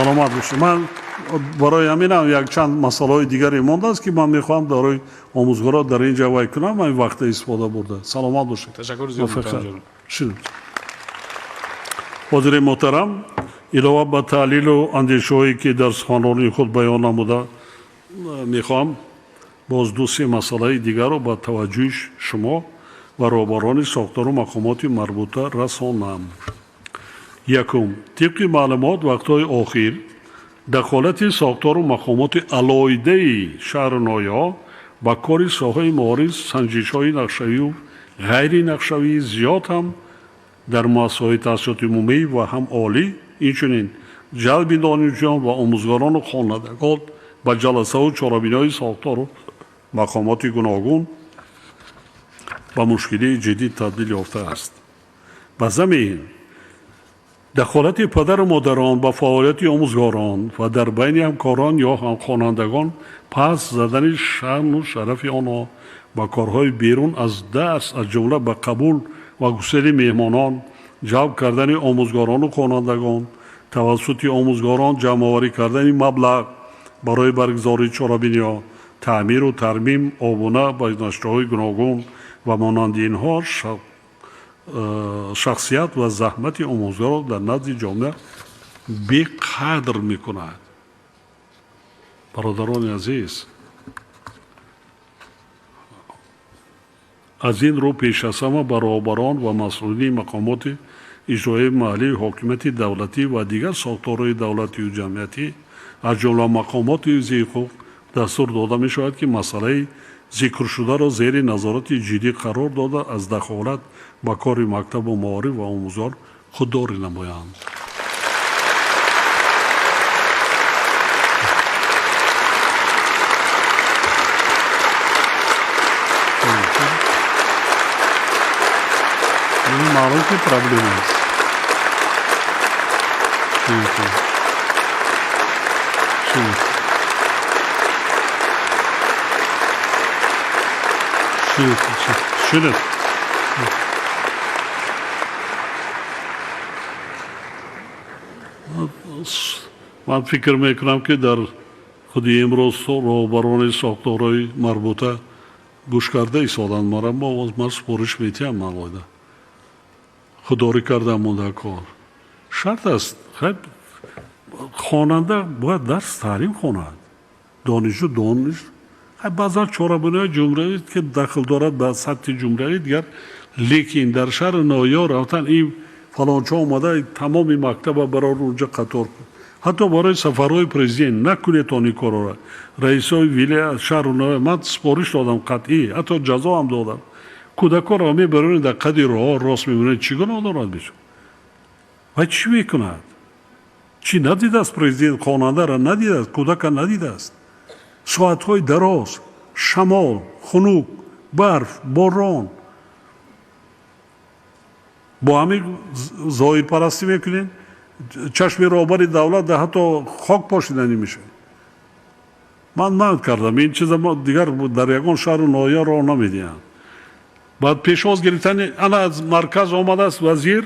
саломат бошед. Ман барои ҳаминам якчанд масъалаҳои дигаре мондааст ки ман мехоҳам дарои омӯзгорот дар ин ҷа вай кунам. ман вақта истифода бурда. саломат бошед. Ташаккур зиёд мутаваҷҷаҳ. ҳозири муҳтарам, илова ба таҳлилу андешаҳое ки дар суханронии худ баён намуда мехоҳам боз ду-се масъалаи дигарро ба таваҷҷӯҳи шумо ва роҳбарони сохтору мақомоти марбута расонам. якум, тибқи маълумот вақтҳои охир дахолати сохтору мақомоти алоидаи шаҳру ноҳияҳо ба кори соҳаи маориф санҷишҳои нақшавию ғайри нақшавии зиёд ҳам дар муассисаҳои таҳсилоти умумӣ ва ҳам олӣ, инчунин ҷалби донишҷӯён ва омӯзгорону хонандагон ба ҷаласаву чорабиниҳои сохтору мақомоти гуногун ба мушкилии ҷиддӣ табдил ёфтааст. ба замин дахолати падару модарон ба фаъолияти омӯзгорон ва дар байни ҳамкорон ё ҳамхонандагон паст задани шаъну шарафи онҳо ба корҳои берун аз дарс, аз ҷумла ба қабул ва гусели меҳмонон, ҷалб кардани омӯзгорону хонандагон, тавассути омӯзгорон ҷамъоварӣ кардани маблағ барои баргузории чорабиниҳо, таъмиру тармим обуна ба наштаҳои гуногун ва монанди инҳо шахсият ва заҳмати омӯзгорро дар назди ҷомеа беқадр мекунад. бародарони азиз, аз ин рӯ пеш аз ҳама ба роҳбарон ва масъулини мақомоти иҷроии маҳаллии ҳокимияти давлатӣ ва дигар сохторҳои давлатию ҷамъиятӣ аз ҷумла мақомоти ҳифзи ҳуқуқ дастур дода мешавад ки масъалаи зикршударо зери назорати ҷиддӣ қарор дода аз дахолат ба кори мактабу маориф ва омӯзгор худдорӣ намоянд. Маълум ки проблем аст. Шунед. ман фикр мекунам ки дар худи имрӯз роҳбарони сохторҳои марбута гӯш карда истоданд. ман супориш метиҳам. малоида худдорӣ кардан монда кор шарт аст. хонанда бояд дарс таълим хонад, донишҷӯ дониш. баъзан чорабиниҳои ҷумравӣ ки дахл дорад ба сатҳи ҷумравӣ дигар, лекин дар шаҳри ноҳиё рафтан ин фалончо омада тамоми мактаба барор унҷа қатор кун. ҳатто барои сафарҳои президент накунед он корро. раисои вилая шаҳру ноҳия ман супориш додам қатъӣ, ҳатто ҷазо ҳам додам. кӯдаконро мебаронед дар қади роҳҳо рост мебинед, чӣ гуноҳ дорад бишо? ва чӣ мекунад? чӣ надидааст президент? хонандаро надидааст? кӯдака надидааст? соатҳои дароз, шамол, хунук, барф, борон. бо ҳамин зоҳирпарастӣ мекунед, чашми роҳбари давлат ҳатто хок пошида намешавад. ман манъ кардам. ин чиза дигар дар ягон шаҳру ноҳия роҳ намедиҳанд. баъд пешвоз гирифтани ана аз марказ омадааст вазир,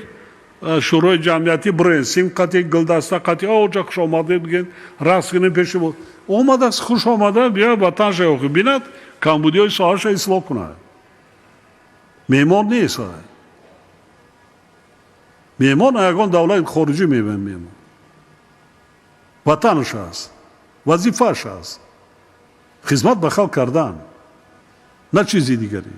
шӯрои ҷамъиятӣ бирен симқати гулдаста қати оҷа хушомадед биген рақс кунем пеши омадааст. хуш омада биё ватанша охи бинад камбудиҳои соҳаша ислоҳ кунад. меҳмон нест. меҳмон ягон давлати хориҷӣ меҳмон. ватанаш аст, вазифааш аст, хизмат ба халқ кардан, на чизи дигаре.